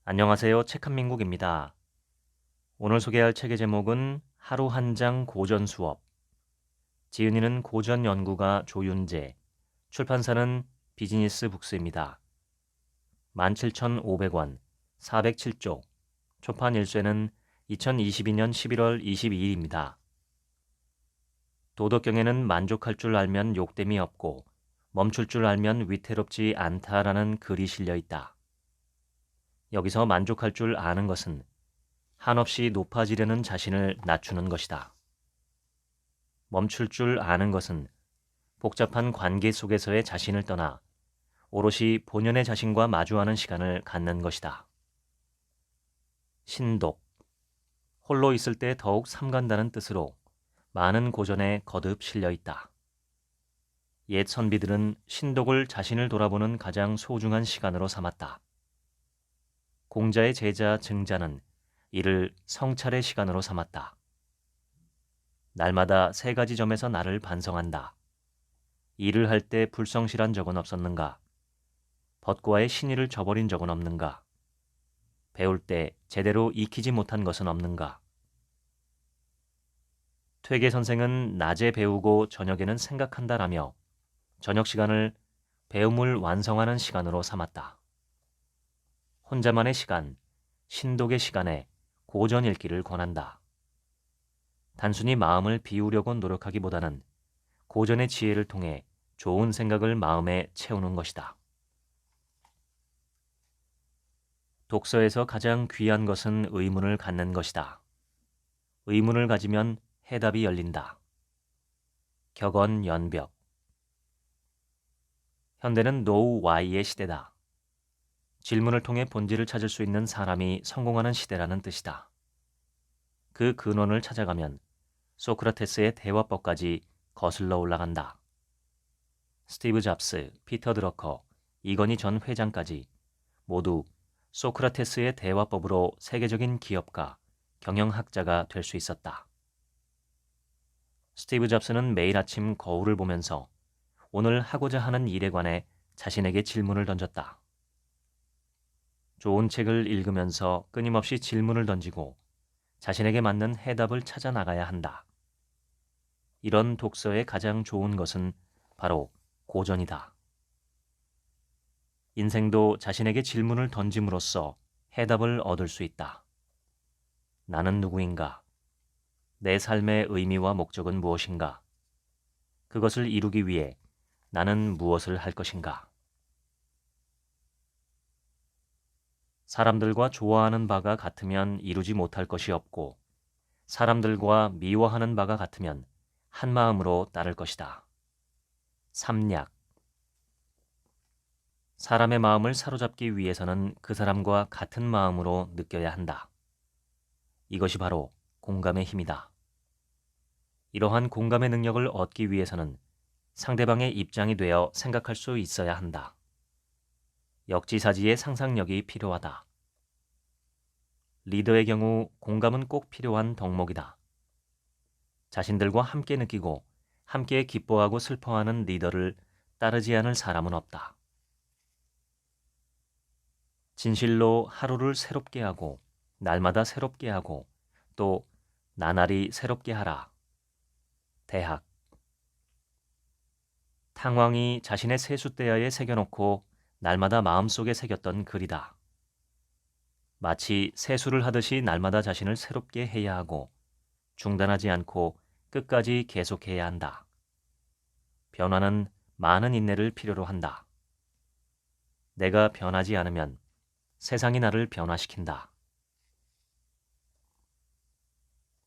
안녕하세요. 책 한민국입니다. 오늘 소개할 책의 제목은 하루 한 장 고전 수업. 지은이는 고전 연구가 조윤재, 출판사는 비즈니스 북스입니다. 17,500원, 407쪽, 초판 일쇄는 2022년 11월 22일입니다. 도덕경에는 만족할 줄 알면 욕됨이 없고 멈출 줄 알면 위태롭지 않다라는 글이 실려 있다. 여기서 만족할 줄 아는 것은 한없이 높아지려는 자신을 낮추는 것이다. 멈출 줄 아는 것은 복잡한 관계 속에서의 자신을 떠나 오롯이 본연의 자신과 마주하는 시간을 갖는 것이다. 신독, 홀로 있을 때 더욱 삼간다는 뜻으로 많은 고전에 거듭 실려 있다. 옛 선비들은 신독을 자신을 돌아보는 가장 소중한 시간으로 삼았다. 공자의 제자 증자는 이를 성찰의 시간으로 삼았다. 날마다 세 가지 점에서 나를 반성한다. 일을 할 때 불성실한 적은 없었는가? 벗고와의 신의를 저버린 적은 없는가? 배울 때 제대로 익히지 못한 것은 없는가? 퇴계 선생은 낮에 배우고 저녁에는 생각한다라며 저녁 시간을 배움을 완성하는 시간으로 삼았다. 혼자만의 시간, 신독의 시간에 고전 읽기를 권한다. 단순히 마음을 비우려고 노력하기보다는 고전의 지혜를 통해 좋은 생각을 마음에 채우는 것이다. 독서에서 가장 귀한 것은 의문을 갖는 것이다. 의문을 가지면 해답이 열린다. 격언 연벽. 현대는 노우 Y의 시대다. 질문을 통해 본질을 찾을 수 있는 사람이 성공하는 시대라는 뜻이다. 그 근원을 찾아가면 소크라테스의 대화법까지 거슬러 올라간다. 스티브 잡스, 피터 드러커, 이건희 전 회장까지 모두 소크라테스의 대화법으로 세계적인 기업가, 경영학자가 될 수 있었다. 스티브 잡스는 매일 아침 거울을 보면서 오늘 하고자 하는 일에 관해 자신에게 질문을 던졌다. 좋은 책을 읽으면서 끊임없이 질문을 던지고 자신에게 맞는 해답을 찾아 나가야 한다. 이런 독서의 가장 좋은 것은 바로 고전이다. 인생도 자신에게 질문을 던짐으로써 해답을 얻을 수 있다. 나는 누구인가? 내 삶의 의미와 목적은 무엇인가? 그것을 이루기 위해 나는 무엇을 할 것인가? 사람들과 좋아하는 바가 같으면 이루지 못할 것이 없고 사람들과 미워하는 바가 같으면 한 마음으로 따를 것이다. 삼약. 사람의 마음을 사로잡기 위해서는 그 사람과 같은 마음으로 느껴야 한다. 이것이 바로 공감의 힘이다. 이러한 공감의 능력을 얻기 위해서는 상대방의 입장이 되어 생각할 수 있어야 한다. 역지사지의 상상력이 필요하다. 리더의 경우 공감은 꼭 필요한 덕목이다. 자신들과 함께 느끼고 함께 기뻐하고 슬퍼하는 리더를 따르지 않을 사람은 없다. 진실로 하루를 새롭게 하고 날마다 새롭게 하고 또 나날이 새롭게 하라. 대학. 탕왕이 자신의 세숫대야에 새겨놓고 날마다 마음속에 새겼던 글이다. 마치 세수를 하듯이 날마다 자신을 새롭게 해야 하고 중단하지 않고 끝까지 계속해야 한다. 변화는 많은 인내를 필요로 한다. 내가 변하지 않으면 세상이 나를 변화시킨다.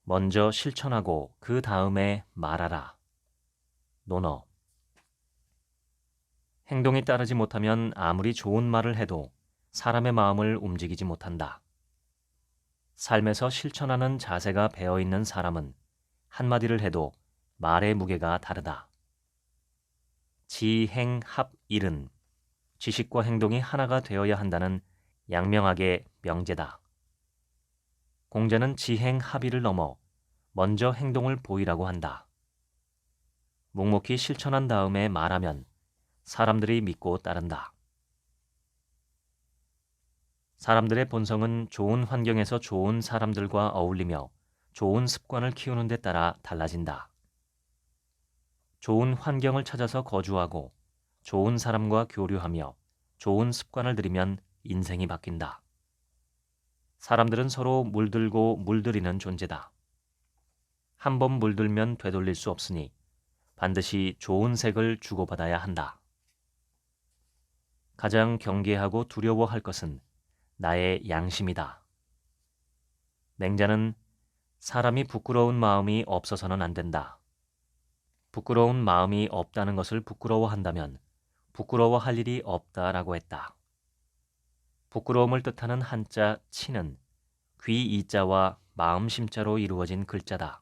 먼저 실천하고 그 다음에 말하라. 논어. 행동이 따르지 못하면 아무리 좋은 말을 해도 사람의 마음을 움직이지 못한다. 삶에서 실천하는 자세가 배어있는 사람은 한마디를 해도 말의 무게가 다르다. 지행합일은 지식과 행동이 하나가 되어야 한다는 양명학의 명제다. 공자는 지행합의를 넘어 먼저 행동을 보이라고 한다. 묵묵히 실천한 다음에 말하면 사람들이 믿고 따른다. 사람들의 본성은 좋은 환경에서 좋은 사람들과 어울리며 좋은 습관을 키우는 데 따라 달라진다. 좋은 환경을 찾아서 거주하고 좋은 사람과 교류하며 좋은 습관을 들이면 인생이 바뀐다. 사람들은 서로 물들고 물들이는 존재다. 한 번 물들면 되돌릴 수 없으니 반드시 좋은 색을 주고받아야 한다. 가장 경계하고 두려워할 것은 나의 양심이다. 맹자는 사람이 부끄러운 마음이 없어서는 안 된다. 부끄러운 마음이 없다는 것을 부끄러워한다면 부끄러워할 일이 없다라고 했다. 부끄러움을 뜻하는 한자 치는 귀 이자와 마음 심자로 이루어진 글자다.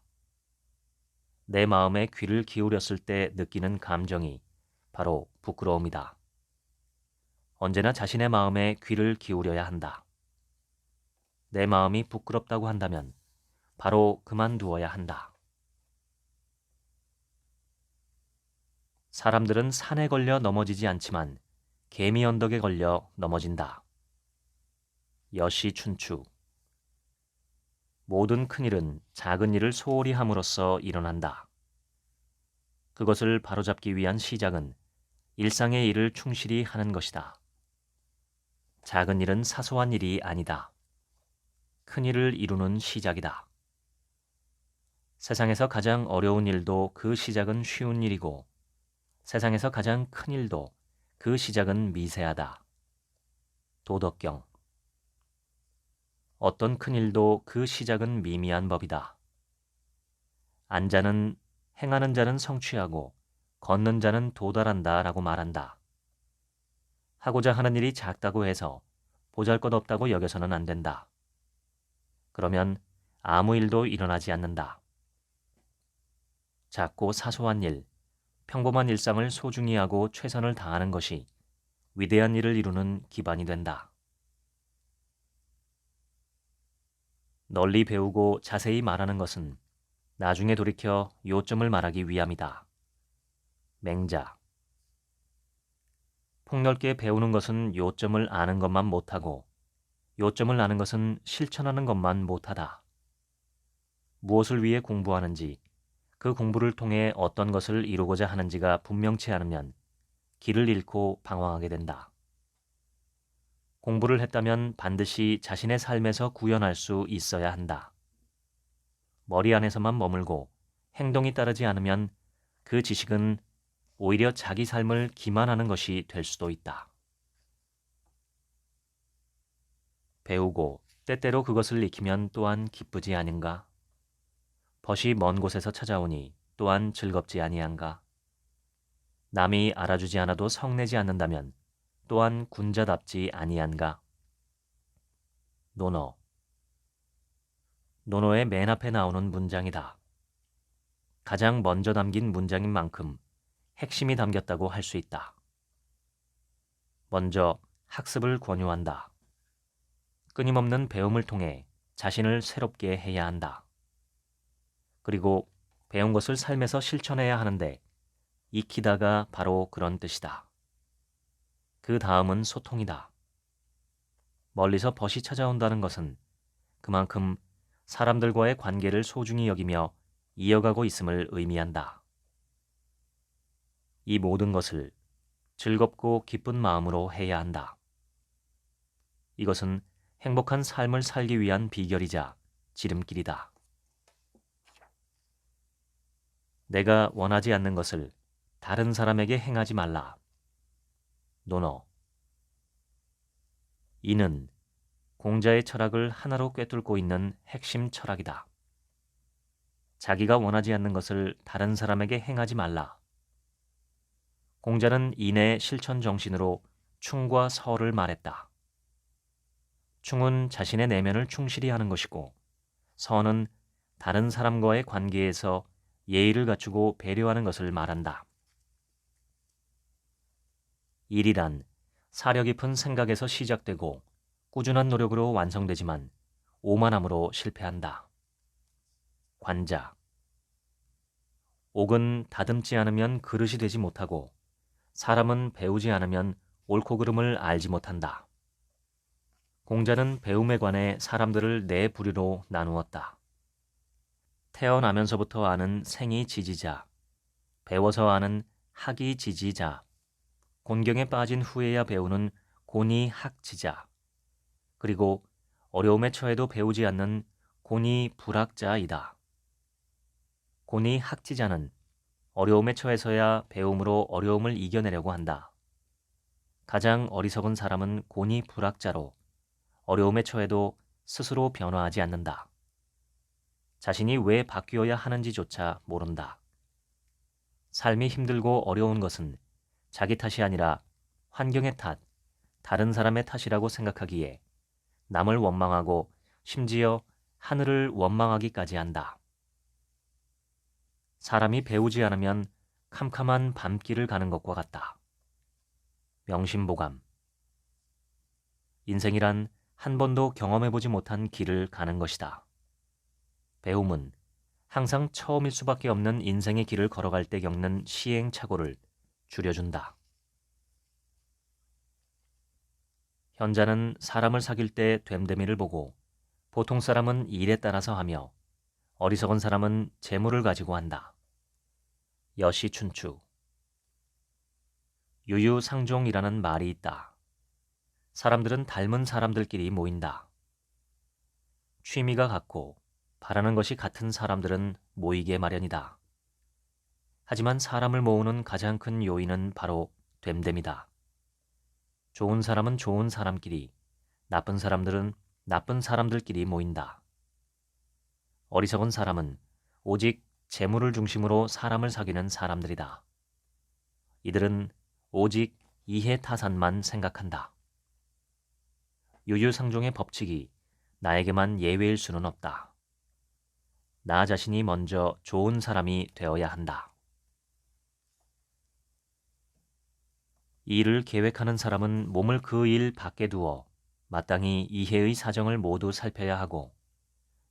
내 마음에 귀를 기울였을 때 느끼는 감정이 바로 부끄러움이다. 언제나 자신의 마음에 귀를 기울여야 한다. 내 마음이 부끄럽다고 한다면 바로 그만두어야 한다. 사람들은 산에 걸려 넘어지지 않지만 개미 언덕에 걸려 넘어진다. 여시춘추. 모든 큰일은 작은 일을 소홀히 함으로써 일어난다. 그것을 바로잡기 위한 시작은 일상의 일을 충실히 하는 것이다. 작은 일은 사소한 일이 아니다. 큰 일을 이루는 시작이다. 세상에서 가장 어려운 일도 그 시작은 쉬운 일이고 세상에서 가장 큰 일도 그 시작은 미세하다. 도덕경. 어떤 큰 일도 그 시작은 미미한 법이다. 안자는 행하는 자는 성취하고 걷는 자는 도달한다 라고 말한다. 하고자 하는 일이 작다고 해서 보잘것없다고 여겨서는 안 된다. 그러면 아무 일도 일어나지 않는다. 작고 사소한 일, 평범한 일상을 소중히 하고 최선을 다하는 것이 위대한 일을 이루는 기반이 된다. 널리 배우고 자세히 말하는 것은 나중에 돌이켜 요점을 말하기 위함이다. 맹자. 폭넓게 배우는 것은 요점을 아는 것만 못하고 요점을 아는 것은 실천하는 것만 못하다. 무엇을 위해 공부하는지, 그 공부를 통해 어떤 것을 이루고자 하는지가 분명치 않으면 길을 잃고 방황하게 된다. 공부를 했다면 반드시 자신의 삶에서 구현할 수 있어야 한다. 머리 안에서만 머물고 행동이 따르지 않으면 그 지식은 오히려 자기 삶을 기만하는 것이 될 수도 있다. 배우고 때때로 그것을 익히면 또한 기쁘지 아닌가? 벗이 먼 곳에서 찾아오니 또한 즐겁지 아니한가? 남이 알아주지 않아도 성내지 않는다면 또한 군자답지 아니한가? 논어. 논어의 맨 앞에 나오는 문장이다. 가장 먼저 담긴 문장인 만큼 핵심이 담겼다고 할 수 있다. 먼저 학습을 권유한다. 끊임없는 배움을 통해 자신을 새롭게 해야 한다. 그리고 배운 것을 삶에서 실천해야 하는데 익히다가 바로 그런 뜻이다. 그 다음은 소통이다. 멀리서 벗이 찾아온다는 것은 그만큼 사람들과의 관계를 소중히 여기며 이어가고 있음을 의미한다. 이 모든 것을 즐겁고 기쁜 마음으로 해야 한다. 이것은 행복한 삶을 살기 위한 비결이자 지름길이다. 내가 원하지 않는 것을 다른 사람에게 행하지 말라. 논어. 이는 공자의 철학을 하나로 꿰뚫고 있는 핵심 철학이다. 자기가 원하지 않는 것을 다른 사람에게 행하지 말라. 공자는 인의 실천 정신으로 충과 서를 말했다. 충은 자신의 내면을 충실히 하는 것이고 서는 다른 사람과의 관계에서 예의를 갖추고 배려하는 것을 말한다. 일이란 사려 깊은 생각에서 시작되고 꾸준한 노력으로 완성되지만 오만함으로 실패한다. 관자. 옥은 다듬지 않으면 그릇이 되지 못하고 사람은 배우지 않으면 옳고 그름을 알지 못한다. 공자는 배움에 관해 사람들을 네 부류로 나누었다. 태어나면서부터 아는 생이 지지자, 배워서 아는 학이 지지자, 곤경에 빠진 후에야 배우는 곤이 학지자, 그리고 어려움에 처해도 배우지 않는 곤이 불학자이다. 곤이 학지자는 어려움에 처해서야 배움으로 어려움을 이겨내려고 한다. 가장 어리석은 사람은 곤이 불학자로 어려움에 처해도 스스로 변화하지 않는다. 자신이 왜 바뀌어야 하는지조차 모른다. 삶이 힘들고 어려운 것은 자기 탓이 아니라 환경의 탓, 다른 사람의 탓이라고 생각하기에 남을 원망하고 심지어 하늘을 원망하기까지 한다. 사람이 배우지 않으면 캄캄한 밤길을 가는 것과 같다. 명심보감. 인생이란 한 번도 경험해보지 못한 길을 가는 것이다. 배움은 항상 처음일 수밖에 없는 인생의 길을 걸어갈 때 겪는 시행착오를 줄여준다. 현자는 사람을 사귈 때 됨됨이를 보고 보통 사람은 일에 따라서 하며 어리석은 사람은 재물을 가지고 한다. 여시춘추. 유유상종이라는 말이 있다. 사람들은 닮은 사람들끼리 모인다. 취미가 같고 바라는 것이 같은 사람들은 모이게 마련이다. 하지만 사람을 모으는 가장 큰 요인은 바로 됨됨이다. 좋은 사람은 좋은 사람끼리, 나쁜 사람들은 나쁜 사람들끼리 모인다. 어리석은 사람은 오직 재물을 중심으로 사람을 사귀는 사람들이다. 이들은 오직 이해타산만 생각한다. 유유상종의 법칙이 나에게만 예외일 수는 없다. 나 자신이 먼저 좋은 사람이 되어야 한다. 일을 계획하는 사람은 몸을 그 일 밖에 두어 마땅히 이해의 사정을 모두 살펴야 하고,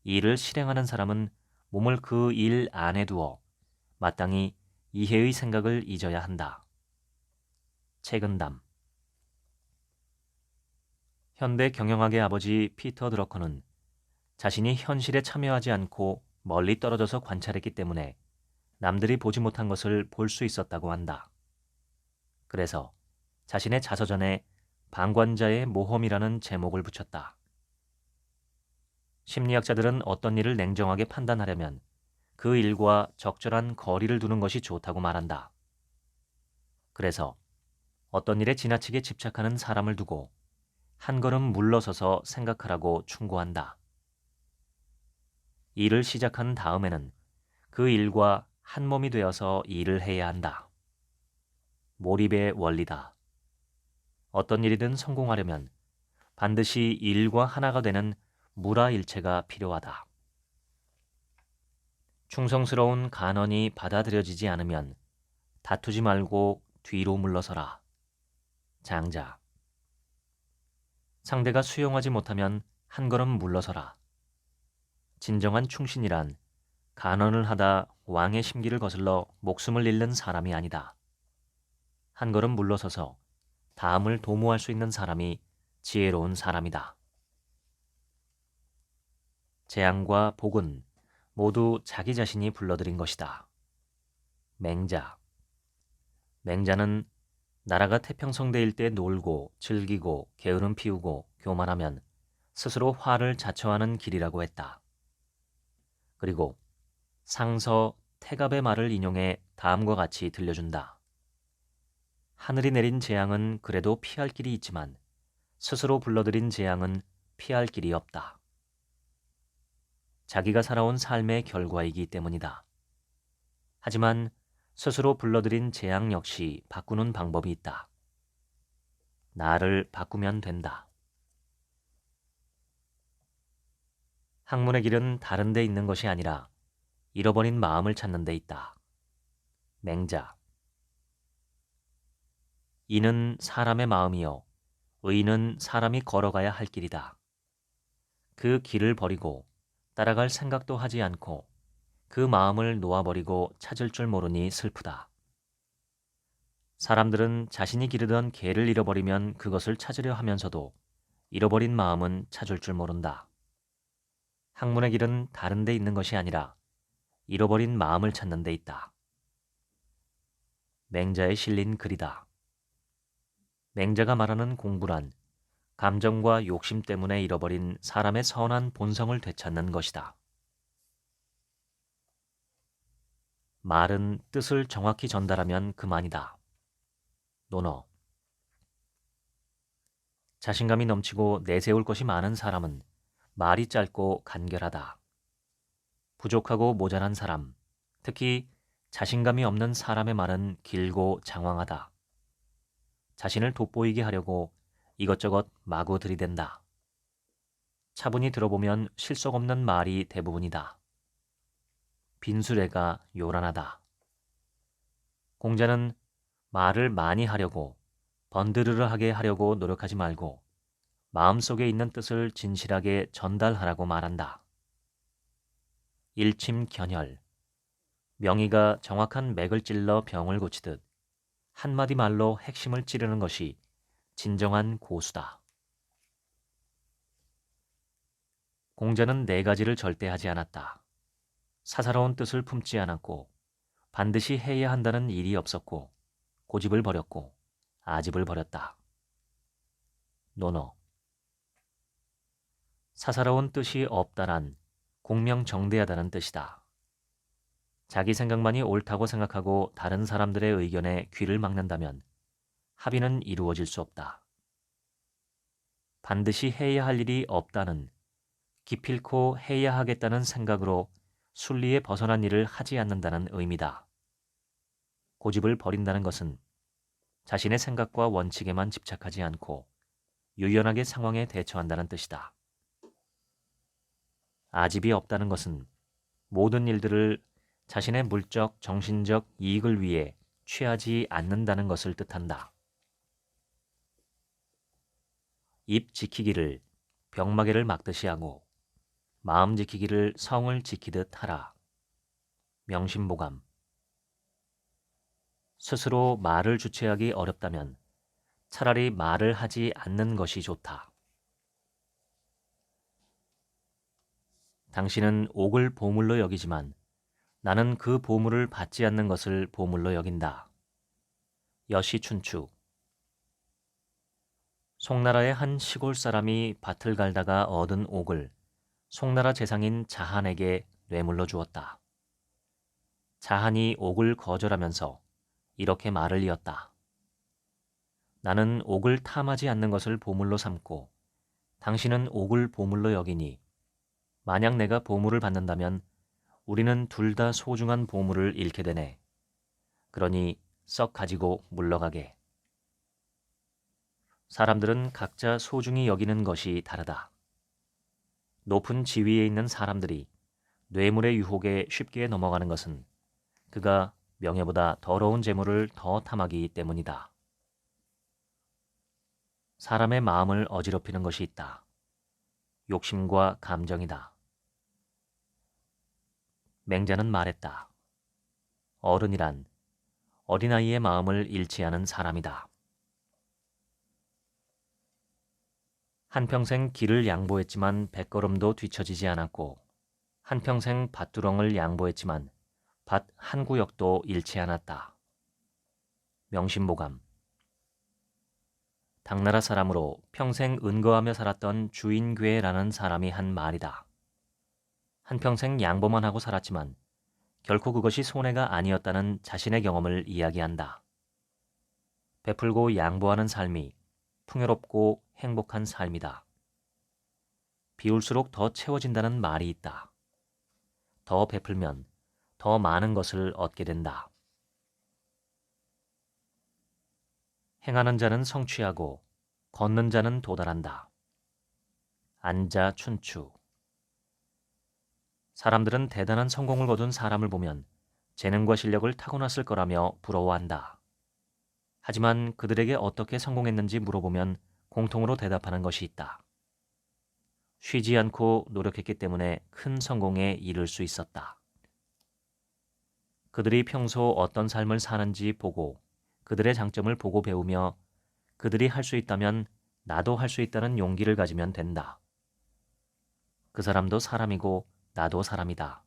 일을 실행하는 사람은 몸을 그 일 안에 두어 마땅히 이해의 생각을 잊어야 한다. 책은담. 현대 경영학의 아버지 피터 드러커는 자신이 현실에 참여하지 않고 멀리 떨어져서 관찰했기 때문에 남들이 보지 못한 것을 볼 수 있었다고 한다. 그래서 자신의 자서전에 방관자의 모험이라는 제목을 붙였다. 심리학자들은 어떤 일을 냉정하게 판단하려면 그 일과 적절한 거리를 두는 것이 좋다고 말한다. 그래서 어떤 일에 지나치게 집착하는 사람을 두고 한 걸음 물러서서 생각하라고 충고한다. 일을 시작한 다음에는 그 일과 한 몸이 되어서 일을 해야 한다. 몰입의 원리다. 어떤 일이든 성공하려면 반드시 일과 하나가 되는 무라일체가 필요하다. 충성스러운 간언이 받아들여지지 않으면 다투지 말고 뒤로 물러서라. 장자. 상대가 수용하지 못하면 한 걸음 물러서라. 진정한 충신이란 간언을 하다 왕의 심기를 거슬러 목숨을 잃는 사람이 아니다. 한 걸음 물러서서 다음을 도모할 수 있는 사람이 지혜로운 사람이다. 재앙과 복은 모두 자기 자신이 불러들인 것이다. 맹자. 맹자는 나라가 태평성대일 때 놀고 즐기고 게으름 피우고 교만하면 스스로 화를 자처하는 길이라고 했다. 그리고 상서 태갑의 말을 인용해 다음과 같이 들려준다. 하늘이 내린 재앙은 그래도 피할 길이 있지만 스스로 불러들인 재앙은 피할 길이 없다. 자기가 살아온 삶의 결과이기 때문이다. 하지만 스스로 불러들인 재앙 역시 바꾸는 방법이 있다. 나를 바꾸면 된다. 학문의 길은 다른 데 있는 것이 아니라 잃어버린 마음을 찾는 데 있다. 맹자. 이는 사람의 마음이요 의는 사람이 걸어가야 할 길이다. 그 길을 버리고 따라갈 생각도 하지 않고 그 마음을 놓아버리고 찾을 줄 모르니 슬프다. 사람들은 자신이 기르던 개를 잃어버리면 그것을 찾으려 하면서도 잃어버린 마음은 찾을 줄 모른다. 학문의 길은 다른 데 있는 것이 아니라 잃어버린 마음을 찾는 데 있다. 맹자에 실린 글이다. 맹자가 말하는 공부란 감정과 욕심 때문에 잃어버린 사람의 선한 본성을 되찾는 것이다. 말은 뜻을 정확히 전달하면 그만이다. 논어. 자신감이 넘치고 내세울 것이 많은 사람은 말이 짧고 간결하다. 부족하고 모자란 사람, 특히 자신감이 없는 사람의 말은 길고 장황하다. 자신을 돋보이게 하려고 이것저것 마구 들이댄다. 차분히 들어보면 실속 없는 말이 대부분이다. 빈수레가 요란하다. 공자는 말을 많이 하려고 번드르르하게 하려고 노력하지 말고 마음속에 있는 뜻을 진실하게 전달하라고 말한다. 일침견혈. 명의가 정확한 맥을 찔러 병을 고치듯 한마디 말로 핵심을 찌르는 것이 진정한 고수다. 공자는 네 가지를 절대 하지 않았다. 사사로운 뜻을 품지 않았고 반드시 해야 한다는 일이 없었고 고집을 버렸고 아집을 버렸다. 논어. 사사로운 뜻이 없다란 공명정대하다는 뜻이다. 자기 생각만이 옳다고 생각하고 다른 사람들의 의견에 귀를 막는다면 합의는 이루어질 수 없다. 반드시 해야 할 일이 없다는 기필코 해야 하겠다는 생각으로 순리에 벗어난 일을 하지 않는다는 의미다. 고집을 버린다는 것은 자신의 생각과 원칙에만 집착하지 않고 유연하게 상황에 대처한다는 뜻이다. 아집이 없다는 것은 모든 일들을 자신의 물적, 정신적 이익을 위해 취하지 않는다는 것을 뜻한다. 입 지키기를 병마개를 막듯이 하고 마음 지키기를 성을 지키듯 하라. 명심보감. 스스로 말을 주체하기 어렵다면 차라리 말을 하지 않는 것이 좋다. 당신은 옥을 보물로 여기지만 나는 그 보물을 받지 않는 것을 보물로 여긴다. 여시춘추. 송나라의 한 시골 사람이 밭을 갈다가 얻은 옥을 송나라 재상인 자한에게 뇌물로 주었다. 자한이 옥을 거절하면서 이렇게 말을 이었다. 나는 옥을 탐하지 않는 것을 보물로 삼고 당신은 옥을 보물로 여기니 만약 내가 보물을 받는다면 우리는 둘 다 소중한 보물을 잃게 되네. 그러니 썩 가지고 물러가게. 사람들은 각자 소중히 여기는 것이 다르다. 높은 지위에 있는 사람들이 뇌물의 유혹에 쉽게 넘어가는 것은 그가 명예보다 더러운 재물을 더 탐하기 때문이다. 사람의 마음을 어지럽히는 것이 있다. 욕심과 감정이다. 맹자는 말했다. 어른이란 어린아이의 마음을 잃지 않은 사람이다. 한평생 길을 양보했지만 백걸음도 뒤처지지 않았고 한평생 밭두렁을 양보했지만 밭 한 구역도 잃지 않았다. 명심보감. 당나라 사람으로 평생 은거하며 살았던 주인괴라는 사람이 한 말이다. 한평생 양보만 하고 살았지만 결코 그것이 손해가 아니었다는 자신의 경험을 이야기한다. 베풀고 양보하는 삶이 풍요롭고 행복한 삶이다. 비울수록 더 채워진다는 말이 있다. 더 베풀면 더 많은 것을 얻게 된다. 행하는 자는 성취하고 걷는 자는 도달한다. 안자 춘추. 사람들은 대단한 성공을 거둔 사람을 보면 재능과 실력을 타고났을 거라며 부러워한다. 하지만 그들에게 어떻게 성공했는지 물어보면 공통으로 대답하는 것이 있다. 쉬지 않고 노력했기 때문에 큰 성공에 이를 수 있었다. 그들이 평소 어떤 삶을 사는지 보고 그들의 장점을 보고 배우며 그들이 할 수 있다면 나도 할 수 있다는 용기를 가지면 된다. 그 사람도 사람이고 나도 사람이다.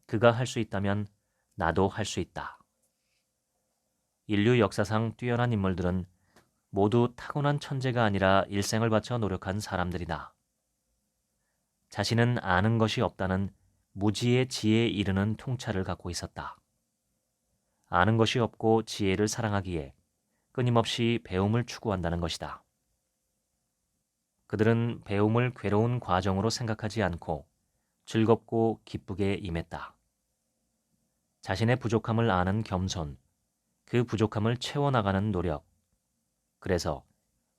그가 할 수 있다면 나도 할 수 있다. 인류 역사상 뛰어난 인물들은 모두 타고난 천재가 아니라 일생을 바쳐 노력한 사람들이다. 자신은 아는 것이 없다는 무지의 지혜에 이르는 통찰을 갖고 있었다. 아는 것이 없고 지혜를 사랑하기에 끊임없이 배움을 추구한다는 것이다. 그들은 배움을 괴로운 과정으로 생각하지 않고 즐겁고 기쁘게 임했다. 자신의 부족함을 아는 겸손, 그 부족함을 채워나가는 노력, 그래서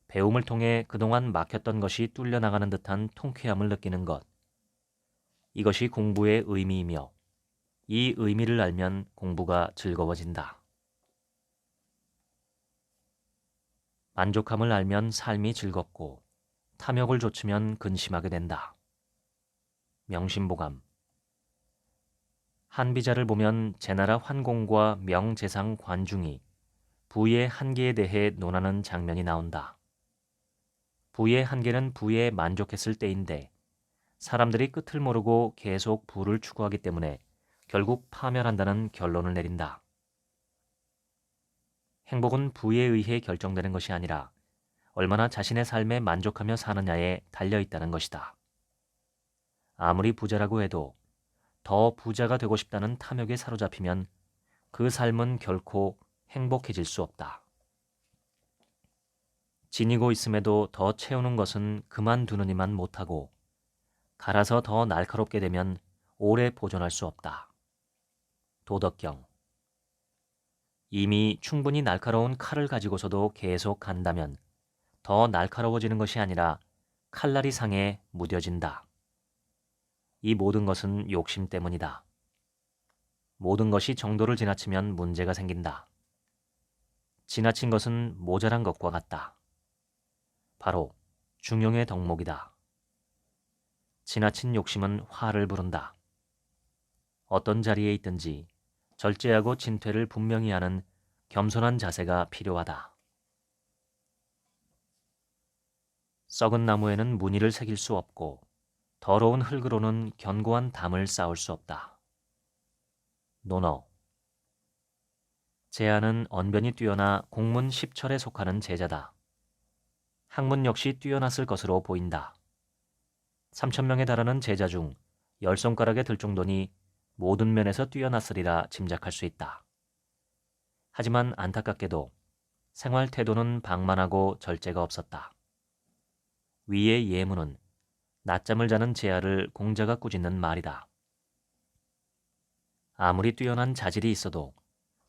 배움을 통해 그동안 막혔던 것이 뚫려나가는 듯한 통쾌함을 느끼는 것, 이것이 공부의 의미이며 이 의미를 알면 공부가 즐거워진다. 만족함을 알면 삶이 즐겁고 탐욕을 좇으면 근심하게 된다. 명심보감. 한비자를 보면 제나라 환공과 명재상 관중이 부의 한계에 대해 논하는 장면이 나온다. 부의 한계는 부에 만족했을 때인데 사람들이 끝을 모르고 계속 부를 추구하기 때문에 결국 파멸한다는 결론을 내린다. 행복은 부에 의해 결정되는 것이 아니라 얼마나 자신의 삶에 만족하며 사느냐에 달려있다는 것이다. 아무리 부자라고 해도 더 부자가 되고 싶다는 탐욕에 사로잡히면 그 삶은 결코 행복해질 수 없다. 지니고 있음에도 더 채우는 것은 그만두느니만 못하고 갈아서 더 날카롭게 되면 오래 보존할 수 없다. 도덕경. 이미 충분히 날카로운 칼을 가지고서도 계속 간다면 더 날카로워지는 것이 아니라 칼날이 상해 무뎌진다. 이 모든 것은 욕심 때문이다. 모든 것이 정도를 지나치면 문제가 생긴다. 지나친 것은 모자란 것과 같다. 바로 중용의 덕목이다. 지나친 욕심은 화를 부른다. 어떤 자리에 있든지 절제하고 진퇴를 분명히 하는 겸손한 자세가 필요하다. 썩은 나무에는 무늬를 새길 수 없고 더러운 흙으로는 견고한 담을 쌓을 수 없다. 논어. 제안은 언변이 뛰어나 공문 10철에 속하는 제자다. 학문 역시 뛰어났을 것으로 보인다. 3,000명에 달하는 제자 중 10손가락에 들 정도니 모든 면에서 뛰어났으리라 짐작할 수 있다. 하지만 안타깝게도 생활 태도는 방만하고 절제가 없었다. 위의 예문은 낮잠을 자는 제아를 공자가 꾸짖는 말이다. 아무리 뛰어난 자질이 있어도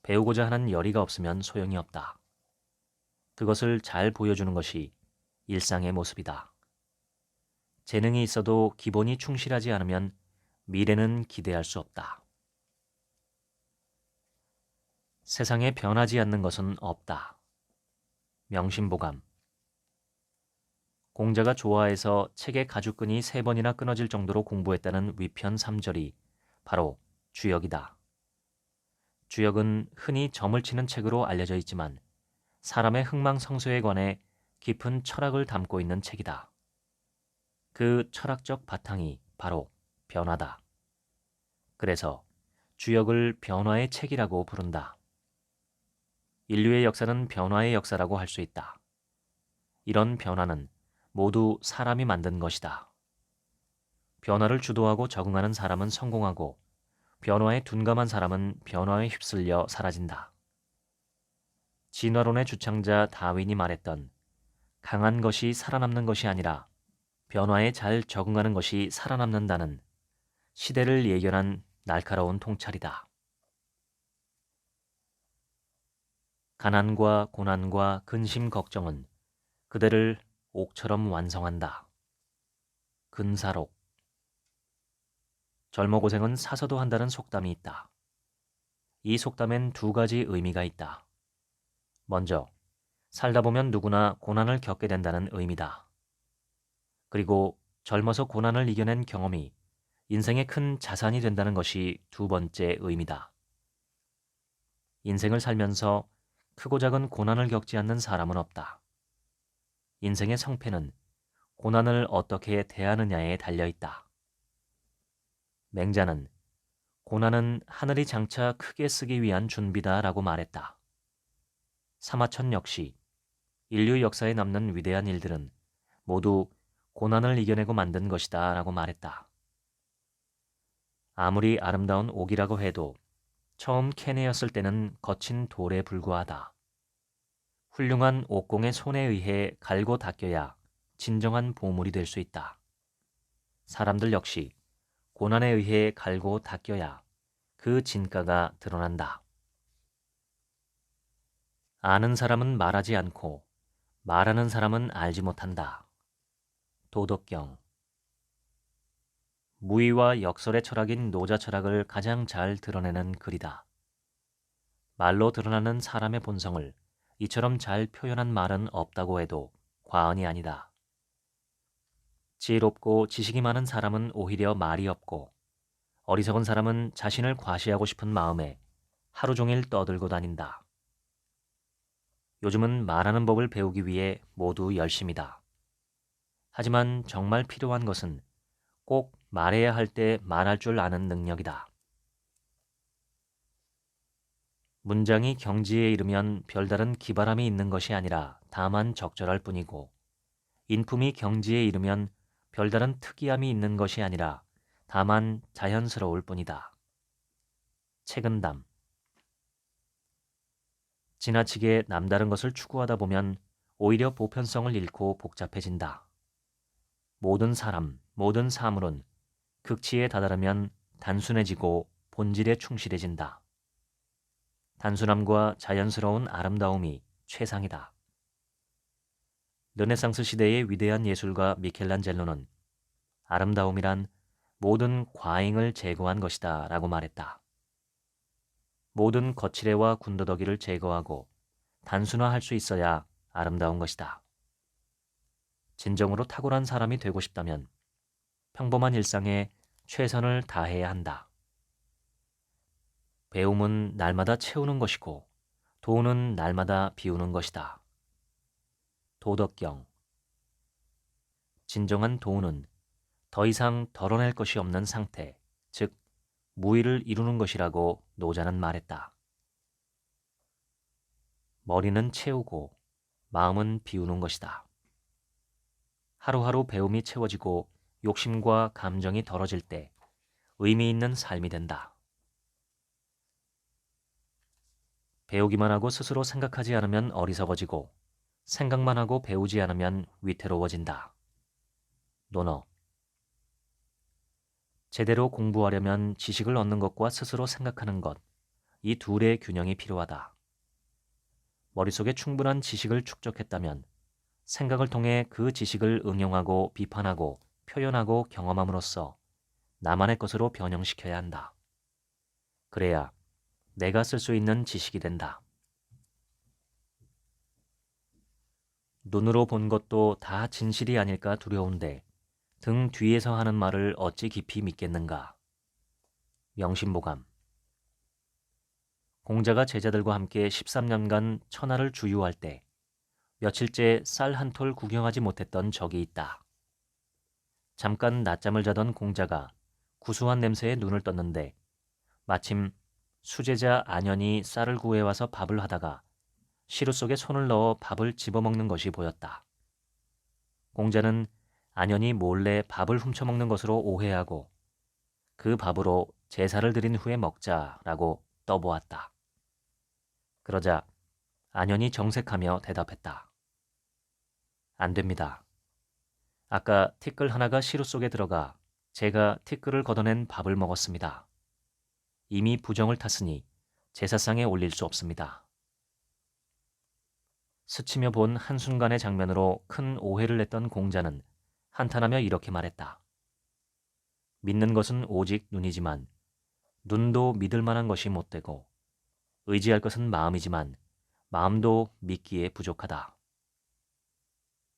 배우고자 하는 열의가 없으면 소용이 없다. 그것을 잘 보여주는 것이 일상의 모습이다. 재능이 있어도 기본이 충실하지 않으면 미래는 기대할 수 없다. 세상에 변하지 않는 것은 없다. 명심보감. 공자가 좋아해서 책의 가죽끈이 3번이나 끊어질 정도로 공부했다는 위편 3절이 바로 주역이다. 주역은 흔히 점을 치는 책으로 알려져 있지만 사람의 흥망성쇠에 관해 깊은 철학을 담고 있는 책이다. 그 철학적 바탕이 바로 변화다. 그래서 주역을 변화의 책이라고 부른다. 인류의 역사는 변화의 역사라고 할 수 있다. 이런 변화는 모두 사람이 만든 것이다. 변화를 주도하고 적응하는 사람은 성공하고 변화에 둔감한 사람은 변화에 휩쓸려 사라진다. 진화론의 주창자 다윈이 말했던 강한 것이 살아남는 것이 아니라 변화에 잘 적응하는 것이 살아남는다는 시대를 예견한 날카로운 통찰이다. 가난과 고난과 근심 걱정은 그대를 옥처럼 완성한다. 근사록. 젊어 고생은 사서도 한다는 속담이 있다. 이 속담엔 2가지 의미가 있다. 먼저 살다 보면 누구나 고난을 겪게 된다는 의미다. 그리고 젊어서 고난을 이겨낸 경험이 인생의 큰 자산이 된다는 것이 2번째 의미다. 인생을 살면서 크고 작은 고난을 겪지 않는 사람은 없다. 인생의 성패는 고난을 어떻게 대하느냐에 달려 있다. 맹자는 고난은 하늘이 장차 크게 쓰기 위한 준비다라고 말했다. 사마천 역시 인류 역사에 남는 위대한 일들은 모두 고난을 이겨내고 만든 것이다라고 말했다. 아무리 아름다운 옥이라고 해도 처음 캐내었을 때는 거친 돌에 불과하다. 훌륭한 옥공의 손에 의해 갈고 닦여야 진정한 보물이 될 수 있다. 사람들 역시 고난에 의해 갈고 닦여야 그 진가가 드러난다. 아는 사람은 말하지 않고 말하는 사람은 알지 못한다. 도덕경. 무의와 역설의 철학인 노자 철학을 가장 잘 드러내는 글이다. 말로 드러나는 사람의 본성을 이처럼 잘 표현한 말은 없다고 해도 과언이 아니다. 지혜롭고 지식이 많은 사람은 오히려 말이 없고 어리석은 사람은 자신을 과시하고 싶은 마음에 하루 종일 떠들고 다닌다. 요즘은 말하는 법을 배우기 위해 모두 열심이다. 하지만 정말 필요한 것은 꼭 말해야 할 때 말할 줄 아는 능력이다. 문장이 경지에 이르면 별다른 기발함이 있는 것이 아니라 다만 적절할 뿐이고 인품이 경지에 이르면 별다른 특이함이 있는 것이 아니라 다만 자연스러울 뿐이다. 책은담. 지나치게 남다른 것을 추구하다 보면 오히려 보편성을 잃고 복잡해진다. 모든 사람, 모든 사물은 극치에 다다르면 단순해지고 본질에 충실해진다. 단순함과 자연스러운 아름다움이 최상이다. 르네상스 시대의 위대한 예술가 미켈란젤로는 아름다움이란 모든 과잉을 제거한 것이다 라고 말했다. 모든 거칠애와 군더더기를 제거하고 단순화할 수 있어야 아름다운 것이다. 진정으로 탁월한 사람이 되고 싶다면 평범한 일상에 최선을 다해야 한다. 배움은 날마다 채우는 것이고 도는 날마다 비우는 것이다. 도덕경. 진정한 도는 더 이상 덜어낼 것이 없는 상태, 즉 무의를 이루는 것이라고 노자는 말했다. 머리는 채우고 마음은 비우는 것이다. 하루하루 배움이 채워지고 욕심과 감정이 덜어질 때 의미 있는 삶이 된다. 배우기만 하고 스스로 생각하지 않으면 어리석어지고 생각만 하고 배우지 않으면 위태로워진다. 논어. 제대로 공부하려면 지식을 얻는 것과 스스로 생각하는 것, 이 둘의 균형이 필요하다. 머릿속에 충분한 지식을 축적했다면 생각을 통해 그 지식을 응용하고 비판하고 표현하고 경험함으로써 나만의 것으로 변형시켜야 한다. 그래야 내가 쓸 수 있는 지식이 된다. 눈으로 본 것도 다 진실이 아닐까 두려운데 등 뒤에서 하는 말을 어찌 깊이 믿겠는가. 명심보감. 공자가 제자들과 함께 13년간 천하를 주유할 때 며칠째 쌀 한 톨 구경하지 못했던 적이 있다. 잠깐 낮잠을 자던 공자가 구수한 냄새에 눈을 떴는데 마침 수제자 안현이 쌀을 구해와서 밥을 하다가 시루 속에 손을 넣어 밥을 집어먹는 것이 보였다. 공자는 안현이 몰래 밥을 훔쳐먹는 것으로 오해하고 그 밥으로 제사를 드린 후에 먹자라고 떠보았다. 그러자 안현이 정색하며 대답했다. 안 됩니다. 아까 티끌 하나가 시루 속에 들어가 제가 티끌을 걷어낸 밥을 먹었습니다. 이미 부정을 탔으니 제사상에 올릴 수 없습니다. 스치며 본 한순간의 장면으로 큰 오해를 냈던 공자는 한탄하며 이렇게 말했다. 믿는 것은 오직 눈이지만 눈도 믿을 만한 것이 못되고 의지할 것은 마음이지만 마음도 믿기에 부족하다.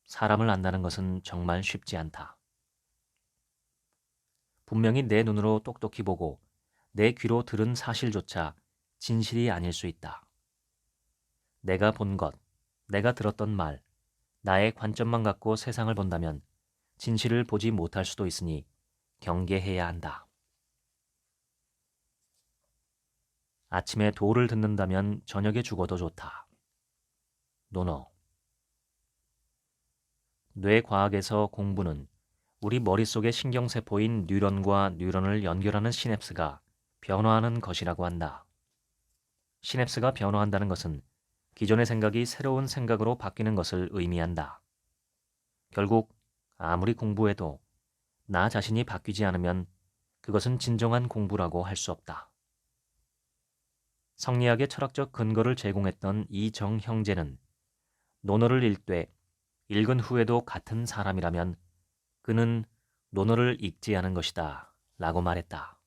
사람을 안다는 것은 정말 쉽지 않다. 분명히 내 눈으로 똑똑히 보고 내 귀로 들은 사실조차 진실이 아닐 수 있다. 내가 본 것, 내가 들었던 말, 나의 관점만 갖고 세상을 본다면 진실을 보지 못할 수도 있으니 경계해야 한다. 아침에 도를 듣는다면 저녁에 죽어도 좋다. 논어. 뇌과학에서 공부는 우리 머릿속의 신경세포인 뉴런과 뉴런을 연결하는 시냅스가 변화하는 것이라고 한다. 시냅스가 변화한다는 것은 기존의 생각이 새로운 생각으로 바뀌는 것을 의미한다. 결국 아무리 공부해도 나 자신이 바뀌지 않으면 그것은 진정한 공부라고 할 수 없다. 성리학의 철학적 근거를 제공했던 이정 형제는 논어를 읽되 읽은 후에도 같은 사람이라면 그는 논어를 읽지 않은 것이다 라고 말했다.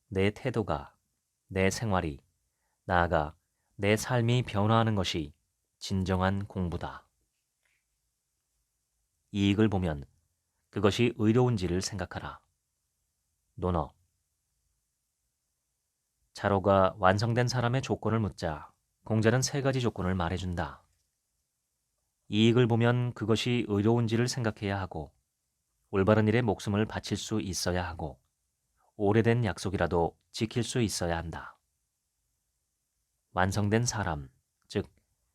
내 태도가, 내 생활이, 나아가 내 삶이 변화하는 것이 진정한 공부다. 이익을 보면 그것이 의로운지를 생각하라. 논어. 자로가 완성된 사람의 조건을 묻자 공자는 3가지 조건을 말해준다. 이익을 보면 그것이 의로운지를 생각해야 하고, 올바른 일에 목숨을 바칠 수 있어야 하고, 오래된 약속이라도 지킬 수 있어야 한다. 완성된 사람, 즉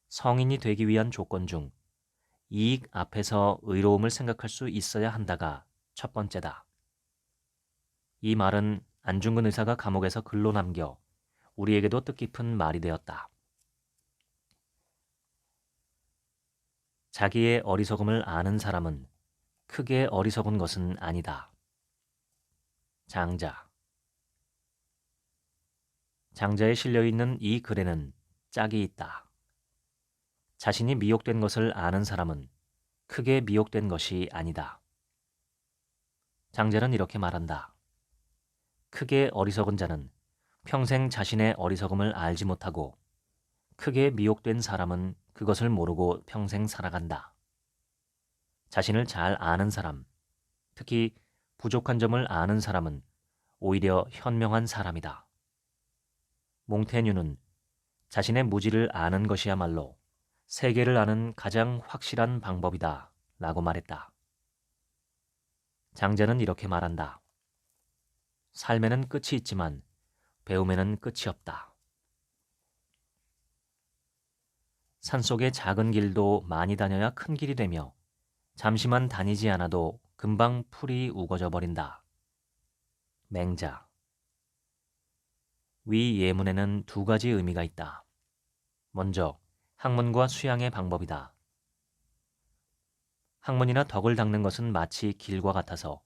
성인이 되기 위한 조건 중 이익 앞에서 의로움을 생각할 수 있어야 한다가 첫 번째다. 이 말은 안중근 의사가 감옥에서 글로 남겨 우리에게도 뜻깊은 말이 되었다. 자기의 어리석음을 아는 사람은 크게 어리석은 것은 아니다. 장자. 장자에 실려있는 이 글에는 짝이 있다. 자신이 미혹된 것을 아는 사람은 크게 미혹된 것이 아니다. 장자는 이렇게 말한다. 크게 어리석은 자는 평생 자신의 어리석음을 알지 못하고, 크게 미혹된 사람은 그것을 모르고 평생 살아간다. 자신을 잘 아는 사람, 특히 부족한 점을 아는 사람은 오히려 현명한 사람이다. 몽테뉴는 자신의 무지를 아는 것이야말로 세계를 아는 가장 확실한 방법이다 라고 말했다. 장자는 이렇게 말한다. 삶에는 끝이 있지만 배움에는 끝이 없다. 산속의 작은 길도 많이 다녀야 큰 길이 되며 잠시만 다니지 않아도 금방 풀이 우거져 버린다. 맹자. 위 예문에는 2가지 의미가 있다. 먼저 학문과 수양의 방법이다. 학문이나 덕을 닦는 것은 마치 길과 같아서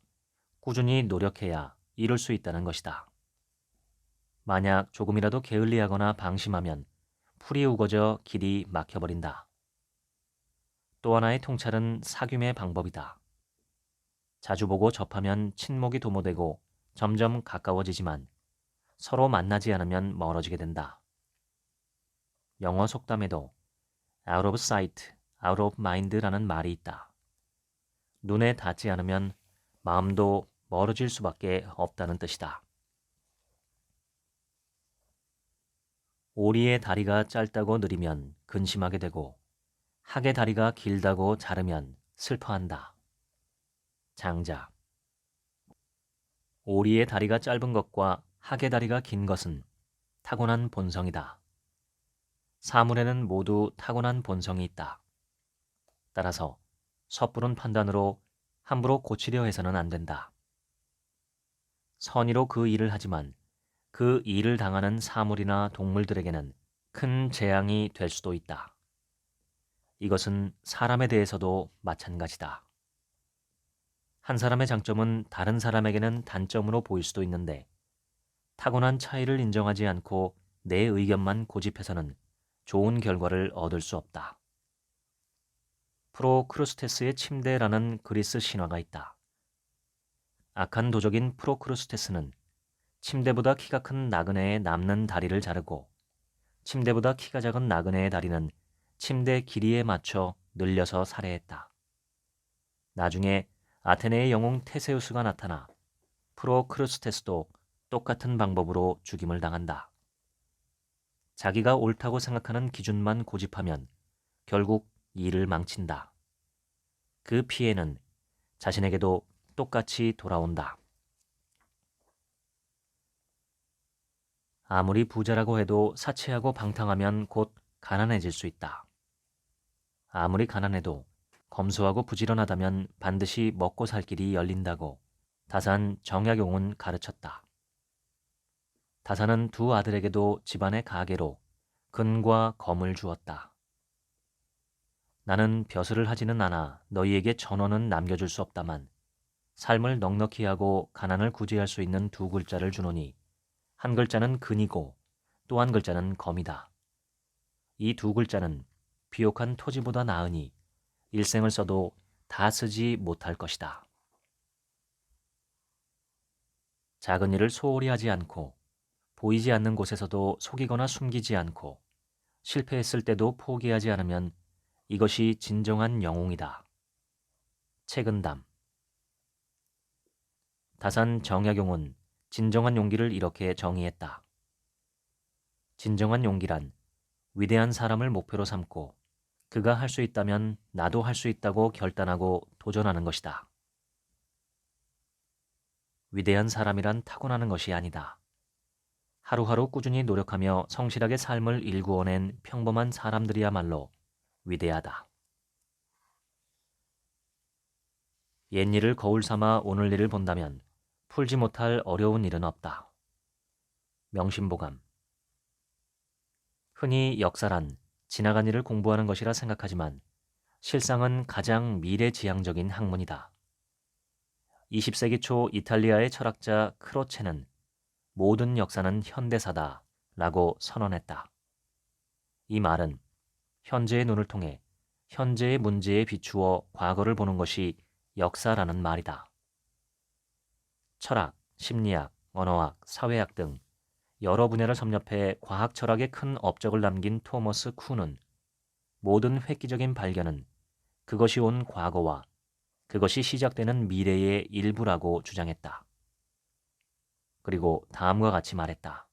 꾸준히 노력해야 이룰 수 있다는 것이다. 만약 조금이라도 게을리하거나 방심하면 풀이 우거져 길이 막혀버린다. 또 하나의 통찰은 사귐의 방법이다. 자주 보고 접하면 친목이 도모되고 점점 가까워지지만 서로 만나지 않으면 멀어지게 된다. 영어 속담에도 out of sight, out of mind라는 말이 있다. 눈에 닿지 않으면 마음도 멀어질 수밖에 없다는 뜻이다. 오리의 다리가 짧다고 느리면 근심하게 되고, 학의 다리가 길다고 자르면 슬퍼한다. 장자. 오리의 다리가 짧은 것과 학의 다리가 긴 것은 타고난 본성이다. 사물에는 모두 타고난 본성이 있다. 따라서 섣부른 판단으로 함부로 고치려 해서는 안 된다. 선의로 그 일을 하지만 그 일을 당하는 사물이나 동물들에게는 큰 재앙이 될 수도 있다. 이것은 사람에 대해서도 마찬가지다. 한 사람의 장점은 다른 사람에게는 단점으로 보일 수도 있는데, 타고난 차이를 인정하지 않고 내 의견만 고집해서는 좋은 결과를 얻을 수 없다. 프로크루스테스의 침대라는 그리스 신화가 있다. 악한 도적인 프로크루스테스는 침대보다 키가 큰 나그네의 남는 다리를 자르고, 침대보다 키가 작은 나그네의 다리는 침대 길이에 맞춰 늘려서 살해했다. 나중에 아테네의 영웅 테세우스가 나타나 프로크루스테스도 똑같은 방법으로 죽임을 당한다. 자기가 옳다고 생각하는 기준만 고집하면 결국 일을 망친다. 그 피해는 자신에게도 똑같이 돌아온다. 아무리 부자라고 해도 사치하고 방탕하면 곧 가난해질 수 있다. 아무리 가난해도 검소하고 부지런하다면 반드시 먹고 살 길이 열린다고 다산 정약용은 가르쳤다. 다산은 두 아들에게도 집안의 가계로 금과 검을 주었다. 나는 벼슬을 하지는 않아 너희에게 전원은 남겨줄 수 없다만 삶을 넉넉히 하고 가난을 구제할 수 있는 두 글자를 주노니 한 글자는 근이고 또 한 글자는 검이다. 이 두 글자는 비옥한 토지보다 나으니 일생을 써도 다 쓰지 못할 것이다. 작은 일을 소홀히 하지 않고 보이지 않는 곳에서도 속이거나 숨기지 않고 실패했을 때도 포기하지 않으면 이것이 진정한 영웅이다. 책은담. 다산 정약용은 진정한 용기를 이렇게 정의했다. 진정한 용기란 위대한 사람을 목표로 삼고 그가 할 수 있다면 나도 할 수 있다고 결단하고 도전하는 것이다. 위대한 사람이란 타고나는 것이 아니다. 하루하루 꾸준히 노력하며 성실하게 삶을 일구어낸 평범한 사람들이야말로 위대하다. 옛일을 거울 삼아 오늘 일을 본다면 풀지 못할 어려운 일은 없다. 명심보감. 흔히 역사란 지나간 일을 공부하는 것이라 생각하지만 실상은 가장 미래지향적인 학문이다. 20세기 초 이탈리아의 철학자 크로체는 모든 역사는 현대사다 라고 선언했다. 이 말은 현재의 눈을 통해 현재의 문제에 비추어 과거를 보는 것이 역사라는 말이다. 철학, 심리학, 언어학, 사회학 등 여러 분야를 섭렵해 과학 철학에 큰 업적을 남긴 토머스 쿤은 모든 획기적인 발견은 그것이 온 과거와 그것이 시작되는 미래의 일부라고 주장했다. 그리고 다음과 같이 말했다.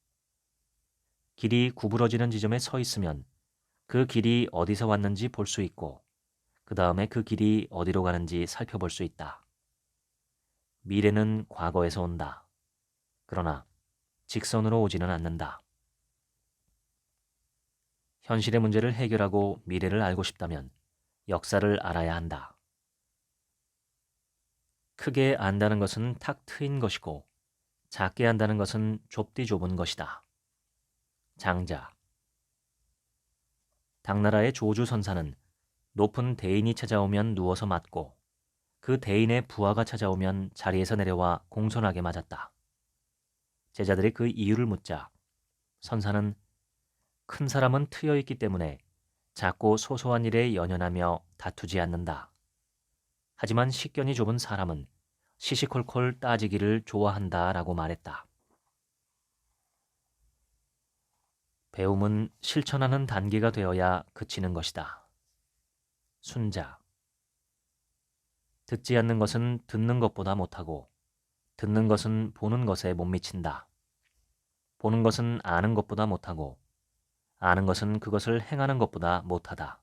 길이 구부러지는 지점에 서 있으면 그 길이 어디서 왔는지 볼 수 있고 그 다음에 그 길이 어디로 가는지 살펴볼 수 있다. 미래는 과거에서 온다. 그러나 직선으로 오지는 않는다. 현실의 문제를 해결하고 미래를 알고 싶다면 역사를 알아야 한다. 크게 안다는 것은 탁 트인 것이고 작게 안다는 것은 좁디 좁은 것이다. 장자. 당나라의 조주선사는 높은 대인이 찾아오면 누워서 맞고 그 대인의 부하가 찾아오면 자리에서 내려와 공손하게 맞았다. 제자들이 그 이유를 묻자 선사는 큰 사람은 트여 있기 때문에 작고 소소한 일에 연연하며 다투지 않는다. 하지만 식견이 좁은 사람은 시시콜콜 따지기를 좋아한다라고 말했다. 배움은 실천하는 단계가 되어야 그치는 것이다. 순자. 듣지 않는 것은 듣는 것보다 못하고 듣는 것은 보는 것에 못 미친다. 보는 것은 아는 것보다 못하고 아는 것은 그것을 행하는 것보다 못하다.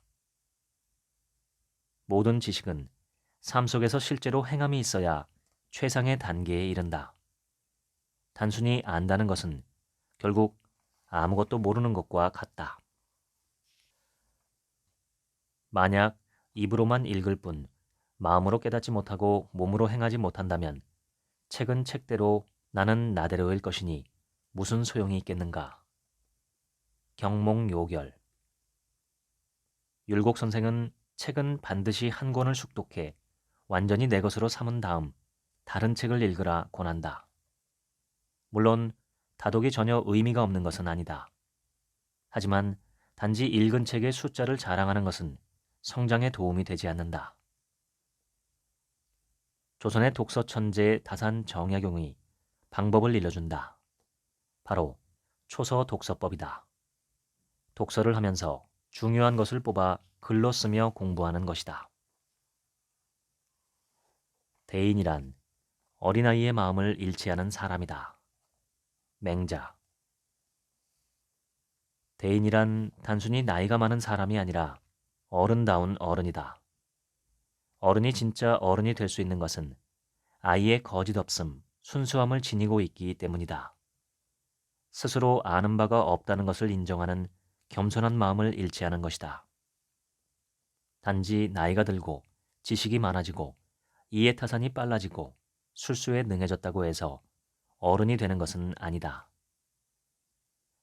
모든 지식은 삶 속에서 실제로 행함이 있어야 최상의 단계에 이른다. 단순히 안다는 것은 결국 아무것도 모르는 것과 같다. 만약 입으로만 읽을 뿐 마음으로 깨닫지 못하고 몸으로 행하지 못한다면 책은 책대로 나는 나대로일 것이니 무슨 소용이 있겠는가. 경몽요결. 율곡 선생은 책은 반드시 한 권을 숙독해 완전히 내 것으로 삼은 다음 다른 책을 읽으라 권한다. 물론 다독이 전혀 의미가 없는 것은 아니다. 하지만 단지 읽은 책의 숫자를 자랑하는 것은 성장에 도움이 되지 않는다. 조선의 독서 천재 다산 정약용이 방법을 일러준다. 바로 초서 독서법이다. 독서를 하면서 중요한 것을 뽑아 글로 쓰며 공부하는 것이다. 대인이란 어린아이의 마음을 잃지 않은 사람이다. 맹자. 대인이란 단순히 나이가 많은 사람이 아니라 어른다운 어른이다. 어른이 진짜 어른이 될 수 있는 것은 아이의 거짓없음, 순수함을 지니고 있기 때문이다. 스스로 아는 바가 없다는 것을 인정하는 겸손한 마음을 잃지 않은 것이다. 단지 나이가 들고 지식이 많아지고 이해타산이 빨라지고 술수에 능해졌다고 해서 어른이 되는 것은 아니다.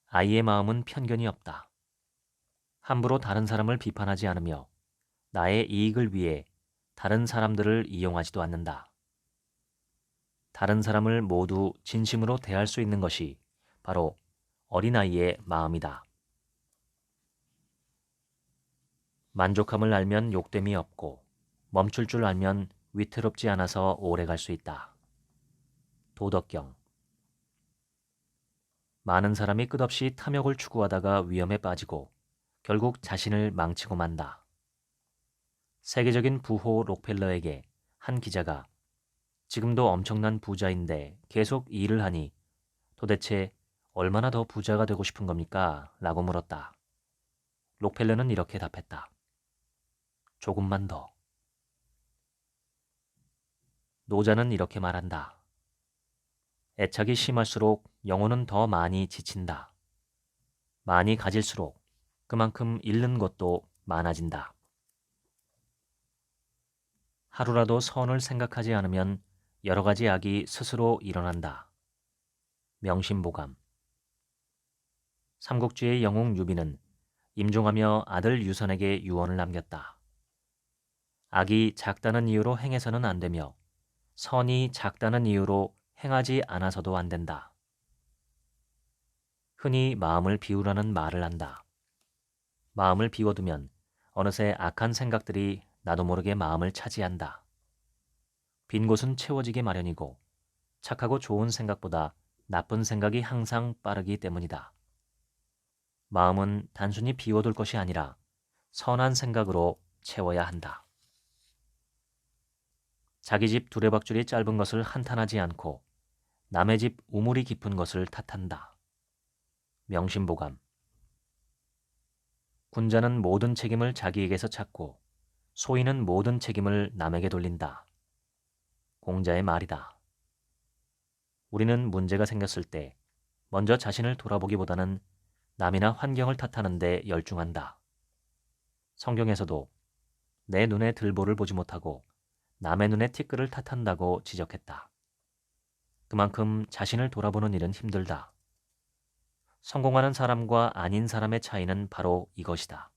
아이의 마음은 편견이 없다. 함부로 다른 사람을 비판하지 않으며 나의 이익을 위해 다른 사람들을 이용하지도 않는다. 다른 사람을 모두 진심으로 대할 수 있는 것이 바로 어린아이의 마음이다. 만족함을 알면 욕됨이 없고 멈출 줄 알면 위태롭지 않아서 오래 갈 수 있다. 도덕경. 많은 사람이 끝없이 탐욕을 추구하다가 위험에 빠지고 결국 자신을 망치고 만다. 세계적인 부호 록펠러에게 한 기자가 지금도 엄청난 부자인데 계속 일을 하니 도대체 얼마나 더 부자가 되고 싶은 겁니까? 라고 물었다. 록펠러는 이렇게 답했다. 조금만 더. 노자는 이렇게 말한다. 애착이 심할수록 영혼은 더 많이 지친다. 많이 가질수록 그만큼 잃는 것도 많아진다. 하루라도 선을 생각하지 않으면 여러 가지 악이 스스로 일어난다. 명심보감. 삼국지의 영웅 유비는 임종하며 아들 유선에게 유언을 남겼다. 악이 작다는 이유로 행해서는 안 되며 선이 작다는 이유로 행하지 않아서도 안 된다. 흔히 마음을 비우라는 말을 한다. 마음을 비워두면 어느새 악한 생각들이 나도 모르게 마음을 차지한다. 빈 곳은 채워지기 마련이고 착하고 좋은 생각보다 나쁜 생각이 항상 빠르기 때문이다. 마음은 단순히 비워둘 것이 아니라 선한 생각으로 채워야 한다. 자기 집 두레박줄이 짧은 것을 한탄하지 않고 남의 집 우물이 깊은 것을 탓한다. 명심보감. 군자는 모든 책임을 자기에게서 찾고 소인은 모든 책임을 남에게 돌린다. 공자의 말이다. 우리는 문제가 생겼을 때 먼저 자신을 돌아보기보다는 남이나 환경을 탓하는 데 열중한다. 성경에서도 내 눈에 들보를 보지 못하고 남의 눈에 티끌을 탓한다고 지적했다. 그만큼 자신을 돌아보는 일은 힘들다. 성공하는 사람과 아닌 사람의 차이는 바로 이것이다.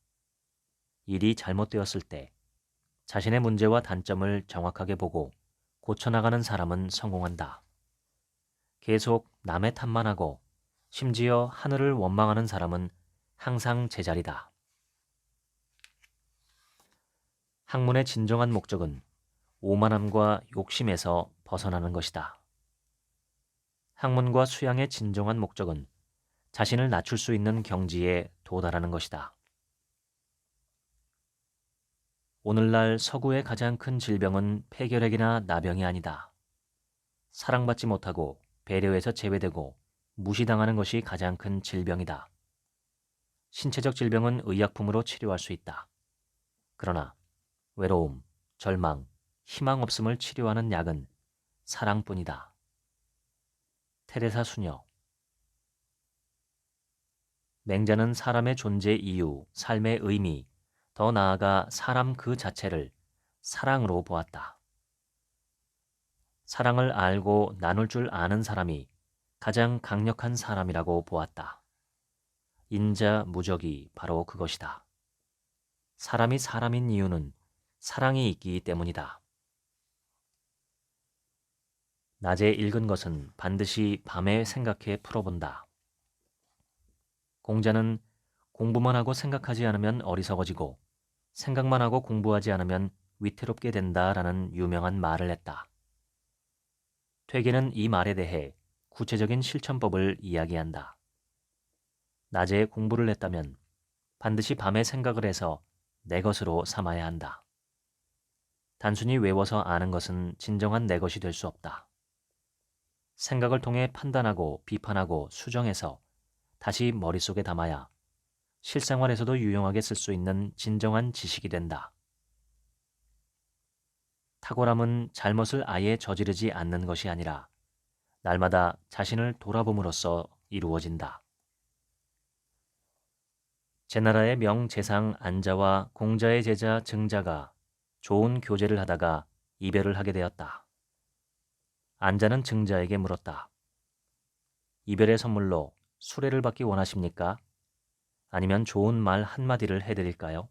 일이 잘못되었을 때 자신의 문제와 단점을 정확하게 보고 고쳐나가는 사람은 성공한다. 계속 남의 탓만 하고 심지어 하늘을 원망하는 사람은 항상 제자리다. 학문의 진정한 목적은 오만함과 욕심에서 벗어나는 것이다. 학문과 수양의 진정한 목적은 자신을 낮출 수 있는 경지에 도달하는 것이다. 오늘날 서구의 가장 큰 질병은 폐결핵이나 나병이 아니다. 사랑받지 못하고 배려에서 제외되고 무시당하는 것이 가장 큰 질병이다. 신체적 질병은 의약품으로 치료할 수 있다. 그러나 외로움, 절망, 희망 없음을 치료하는 약은 사랑뿐이다. 테레사 수녀. 맹자는 사람의 존재 이유, 삶의 의미, 더 나아가 사람 그 자체를 사랑으로 보았다. 사랑을 알고 나눌 줄 아는 사람이 가장 강력한 사람이라고 보았다. 인자 무적이 바로 그것이다. 사람이 사람인 이유는 사랑이 있기 때문이다. 낮에 읽은 것은 반드시 밤에 생각해 풀어본다. 공자는 공부만 하고 생각하지 않으면 어리석어지고 생각만 하고 공부하지 않으면 위태롭게 된다라는 유명한 말을 했다. 퇴계는 이 말에 대해 구체적인 실천법을 이야기한다. 낮에 공부를 했다면 반드시 밤에 생각을 해서 내 것으로 삼아야 한다. 단순히 외워서 아는 것은 진정한 내 것이 될 수 없다. 생각을 통해 판단하고 비판하고 수정해서 다시 머릿속에 담아야 실생활에서도 유용하게 쓸 수 있는 진정한 지식이 된다. 탁월함은 잘못을 아예 저지르지 않는 것이 아니라 날마다 자신을 돌아봄으로써 이루어진다. 제나라의 명재상 안자와 공자의 제자 증자가 좋은 교제를 하다가 이별을 하게 되었다. 안자는 증자에게 물었다. 이별의 선물로 수레를 받기 원하십니까? 아니면 좋은 말 한마디를 해드릴까요?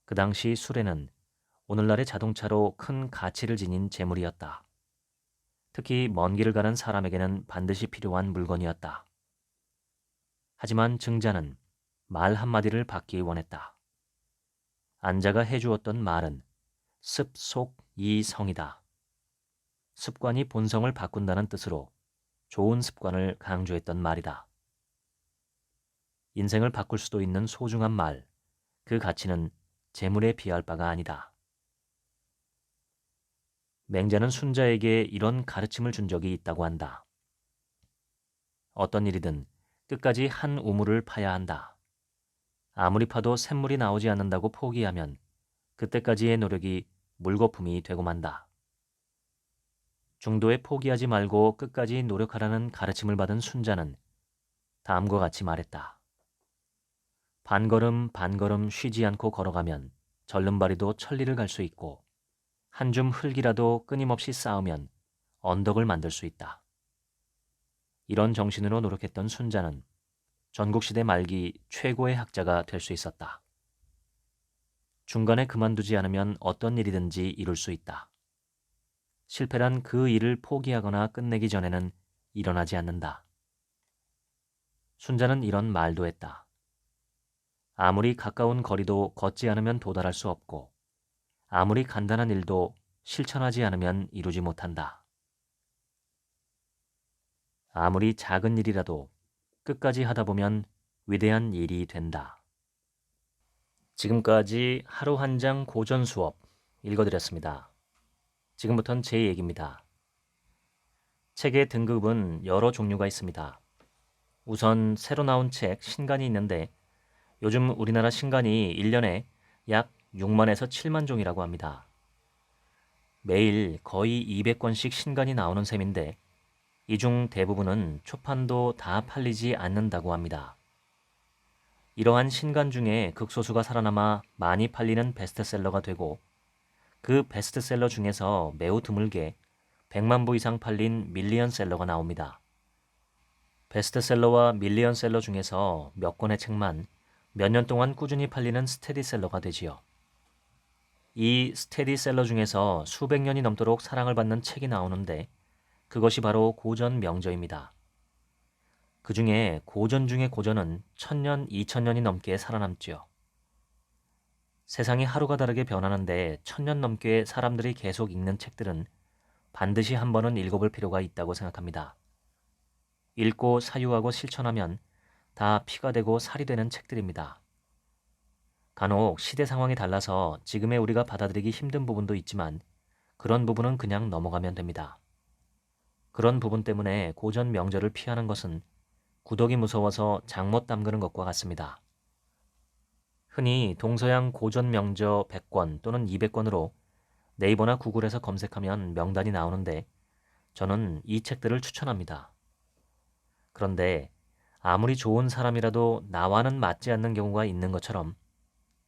그 당시 수레는 오늘날의 자동차로 큰 가치를 지닌 재물이었다. 특히 먼 길을 가는 사람에게는 반드시 필요한 물건이었다. 하지만 증자는 말 한마디를 받기 원했다. 안자가 해주었던 말은 습속이성이다. 습관이 본성을 바꾼다는 뜻으로 좋은 습관을 강조했던 말이다. 인생을 바꿀 수도 있는 소중한 말, 그 가치는 재물에 비할 바가 아니다. 맹자는 순자에게 이런 가르침을 준 적이 있다고 한다. 어떤 일이든 끝까지 한 우물을 파야 한다. 아무리 파도 샘물이 나오지 않는다고 포기하면 그때까지의 노력이 물거품이 되고 만다. 중도에 포기하지 말고 끝까지 노력하라는 가르침을 받은 순자는 다음과 같이 말했다. 반걸음 반걸음 쉬지 않고 걸어가면 절름발이도 천리를 갈 수 있고 한 줌 흙이라도 끊임없이 쌓으면 언덕을 만들 수 있다. 이런 정신으로 노력했던 순자는 전국시대 말기 최고의 학자가 될 수 있었다. 중간에 그만두지 않으면 어떤 일이든지 이룰 수 있다. 실패란 그 일을 포기하거나 끝내기 전에는 일어나지 않는다. 순자는 이런 말도 했다. 아무리 가까운 거리도 걷지 않으면 도달할 수 없고 아무리 간단한 일도 실천하지 않으면 이루지 못한다. 아무리 작은 일이라도 끝까지 하다 보면 위대한 일이 된다. 지금까지 하루 한 장 고전 수업 읽어드렸습니다. 지금부터는 제 얘기입니다. 책의 등급은 여러 종류가 있습니다. 우선 새로 나온 책 신간이 있는데 요즘 우리나라 신간이 1년에 약 6만에서 7만 종이라고 합니다. 매일 거의 200권씩 신간이 나오는 셈인데 이 중 대부분은 초판도 다 팔리지 않는다고 합니다. 이러한 신간 중에 극소수가 살아남아 많이 팔리는 베스트셀러가 되고 그 베스트셀러 중에서 매우 드물게 100만 부 이상 팔린 밀리언셀러가 나옵니다. 베스트셀러와 밀리언셀러 중에서 몇 권의 책만 몇 년 동안 꾸준히 팔리는 스테디셀러가 되지요. 이 스테디셀러 중에서 수백 년이 넘도록 사랑을 받는 책이 나오는데 그것이 바로 고전 명저입니다. 그 중에 고전 중의 고전은 1000년, 2000년이 넘게 살아남지요. 세상이 하루가 다르게 변하는데 1000년 넘게 사람들이 계속 읽는 책들은 반드시 한 번은 읽어볼 필요가 있다고 생각합니다. 읽고 사유하고 실천하면 다 피가 되고 살이 되는 책들입니다. 간혹 시대 상황이 달라서 지금의 우리가 받아들이기 힘든 부분도 있지만 그런 부분은 그냥 넘어가면 됩니다. 그런 부분 때문에 고전 명저를 피하는 것은 구덕이 무서워서 장못 담그는 것과 같습니다. 흔히 동서양 고전 명저 100권 또는 200권으로 네이버나 구글에서 검색하면 명단이 나오는데 저는 이 책들을 추천합니다. 그런데 아무리 좋은 사람이라도 나와는 맞지 않는 경우가 있는 것처럼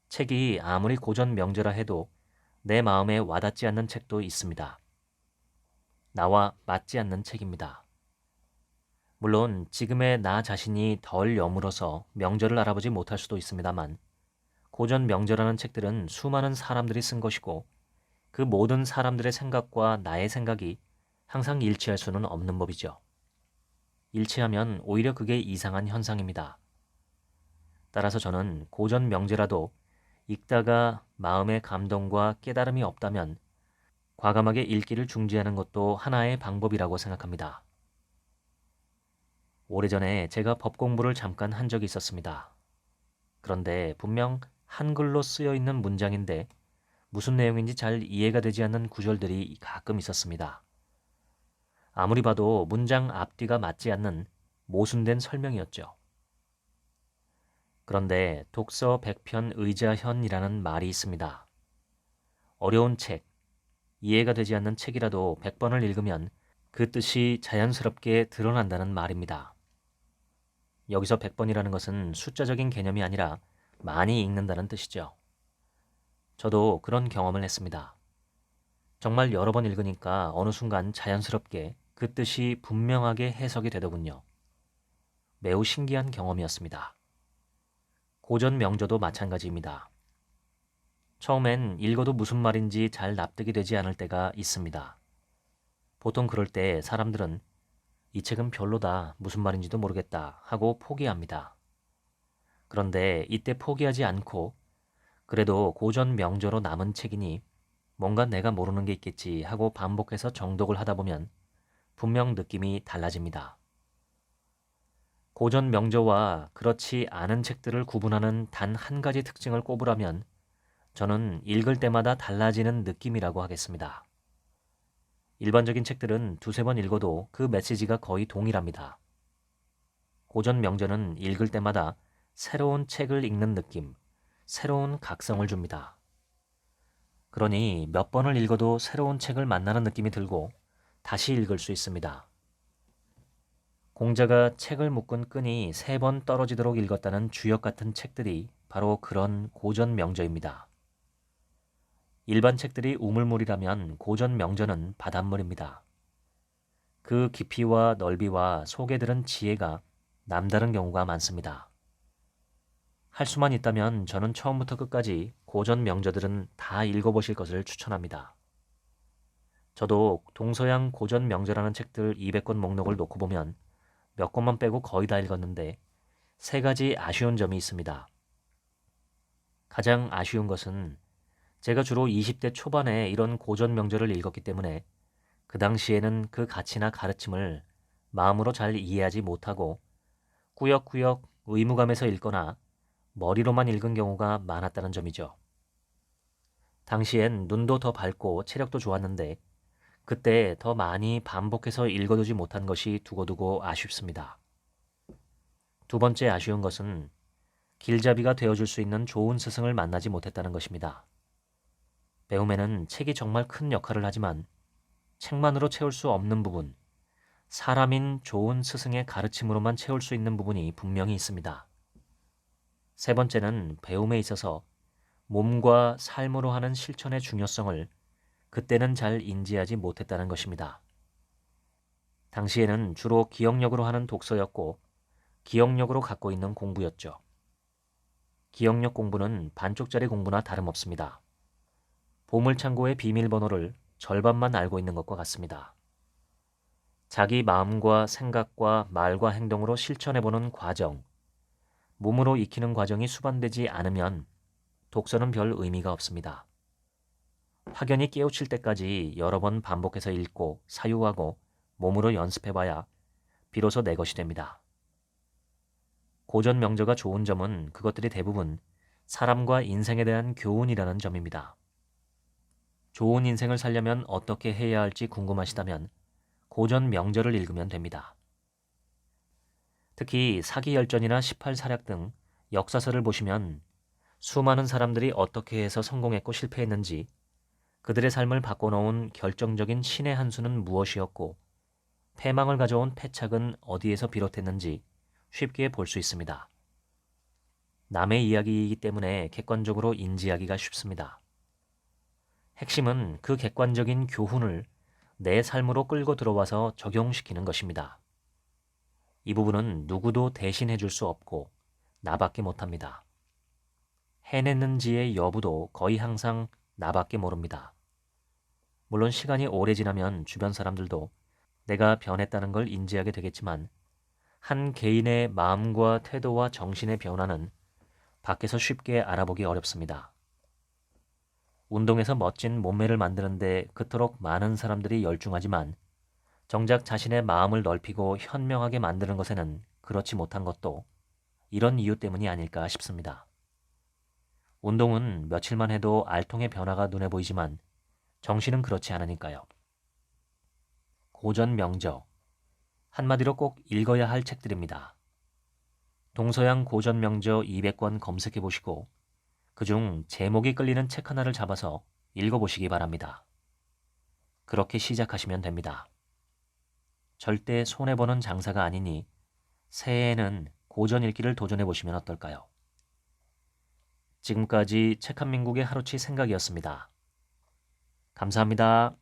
책이 아무리 고전 명저라 해도 내 마음에 와닿지 않는 책도 있습니다. 나와 맞지 않는 책입니다. 물론 지금의 나 자신이 덜 여물어서 명저를 알아보지 못할 수도 있습니다만 고전 명저라는 책들은 수많은 사람들이 쓴 것이고 그 모든 사람들의 생각과 나의 생각이 항상 일치할 수는 없는 법이죠. 일치하면 오히려 그게 이상한 현상입니다. 따라서 저는 고전 명제라도 읽다가 마음의 감동과 깨달음이 없다면 과감하게 읽기를 중지하는 것도 하나의 방법이라고 생각합니다. 오래전에 제가 법 공부를 잠깐 한 적이 있었습니다. 그런데 분명 한글로 쓰여 있는 문장인데 무슨 내용인지 잘 이해가 되지 않는 구절들이 가끔 있었습니다. 아무리 봐도 문장 앞뒤가 맞지 않는 모순된 설명이었죠. 그런데 독서 백편 의자현이라는 말이 있습니다. 어려운 책, 이해가 되지 않는 책이라도 100번을 읽으면 그 뜻이 자연스럽게 드러난다는 말입니다. 여기서 100번이라는 것은 숫자적인 개념이 아니라 많이 읽는다는 뜻이죠. 저도 그런 경험을 했습니다. 정말 여러 번 읽으니까 어느 순간 자연스럽게 그 뜻이 분명하게 해석이 되더군요. 매우 신기한 경험이었습니다. 고전 명저도 마찬가지입니다. 처음엔 읽어도 무슨 말인지 잘 납득이 되지 않을 때가 있습니다. 보통 그럴 때 사람들은 이 책은 별로다, 무슨 말인지도 모르겠다 하고 포기합니다. 그런데 이때 포기하지 않고 그래도 고전 명저로 남은 책이니 뭔가 내가 모르는 게 있겠지 하고 반복해서 정독을 하다 보면 분명 느낌이 달라집니다. 고전 명저와 그렇지 않은 책들을 구분하는 단 한 가지 특징을 꼽으라면 저는 읽을 때마다 달라지는 느낌이라고 하겠습니다. 일반적인 책들은 두세 번 읽어도 그 메시지가 거의 동일합니다. 고전 명저는 읽을 때마다 새로운 책을 읽는 느낌, 새로운 각성을 줍니다. 그러니 몇 번을 읽어도 새로운 책을 만나는 느낌이 들고 다시 읽을 수 있습니다. 공자가 책을 묶은 끈이 3번 떨어지도록 읽었다는 주역 같은 책들이 바로 그런 고전 명저입니다. 일반 책들이 우물물이라면 고전 명저는 바닷물입니다. 그 깊이와 넓이와 속에 들은 지혜가 남다른 경우가 많습니다. 할 수만 있다면 저는 처음부터 끝까지 고전 명저들은 다 읽어보실 것을 추천합니다. 저도 동서양 고전 명저라는 책들 200권 목록을 놓고 보면 몇 권만 빼고 거의 다 읽었는데 3가지 아쉬운 점이 있습니다. 가장 아쉬운 것은 제가 주로 20대 초반에 이런 고전 명저를 읽었기 때문에 그 당시에는 그 가치나 가르침을 마음으로 잘 이해하지 못하고 꾸역꾸역 의무감에서 읽거나 머리로만 읽은 경우가 많았다는 점이죠. 당시엔 눈도 더 밝고 체력도 좋았는데 그때 더 많이 반복해서 읽어두지 못한 것이 두고두고 아쉽습니다. 두 번째 아쉬운 것은 길잡이가 되어줄 수 있는 좋은 스승을 만나지 못했다는 것입니다. 배움에는 책이 정말 큰 역할을 하지만 책만으로 채울 수 없는 부분, 사람인 좋은 스승의 가르침으로만 채울 수 있는 부분이 분명히 있습니다. 세 번째는 배움에 있어서 몸과 삶으로 하는 실천의 중요성을 그때는 잘 인지하지 못했다는 것입니다. 당시에는 주로 기억력으로 하는 독서였고 기억력으로 갖고 있는 공부였죠. 기억력 공부는 반쪽짜리 공부나 다름없습니다. 보물창고의 비밀번호를 절반만 알고 있는 것과 같습니다. 자기 마음과 생각과 말과 행동으로 실천해보는 과정, 몸으로 익히는 과정이 수반되지 않으면 독서는 별 의미가 없습니다. 확연히 깨우칠 때까지 여러 번 반복해서 읽고 사유하고 몸으로 연습해봐야 비로소 내 것이 됩니다. 고전 명저가 좋은 점은 그것들이 대부분 사람과 인생에 대한 교훈이라는 점입니다. 좋은 인생을 살려면 어떻게 해야 할지 궁금하시다면 고전 명저를 읽으면 됩니다. 특히 사기열전이나 18사략 등 역사서를 보시면 수많은 사람들이 어떻게 해서 성공했고 실패했는지, 그들의 삶을 바꿔놓은 결정적인 신의 한 수는 무엇이었고 패망을 가져온 패착은 어디에서 비롯했는지 쉽게 볼 수 있습니다. 남의 이야기이기 때문에 객관적으로 인지하기가 쉽습니다. 핵심은 그 객관적인 교훈을 내 삶으로 끌고 들어와서 적용시키는 것입니다. 이 부분은 누구도 대신해 줄 수 없고 나밖에 못합니다. 해냈는지의 여부도 거의 항상 나밖에 모릅니다. 물론 시간이 오래 지나면 주변 사람들도 내가 변했다는 걸 인지하게 되겠지만 한 개인의 마음과 태도와 정신의 변화는 밖에서 쉽게 알아보기 어렵습니다. 운동에서 멋진 몸매를 만드는데 그토록 많은 사람들이 열중하지만 정작 자신의 마음을 넓히고 현명하게 만드는 것에는 그렇지 못한 것도 이런 이유 때문이 아닐까 싶습니다. 운동은 며칠만 해도 알통의 변화가 눈에 보이지만 정신은 그렇지 않으니까요. 고전 명저, 한마디로 꼭 읽어야 할 책들입니다. 동서양 고전 명저 200권 검색해 보시고 그중 제목이 끌리는 책 하나를 잡아서 읽어보시기 바랍니다. 그렇게 시작하시면 됩니다. 절대 손해보는 장사가 아니니 새해에는 고전 읽기를 도전해 보시면 어떨까요? 지금까지 책 한 민국의 하루치 생각이었습니다. 감사합니다.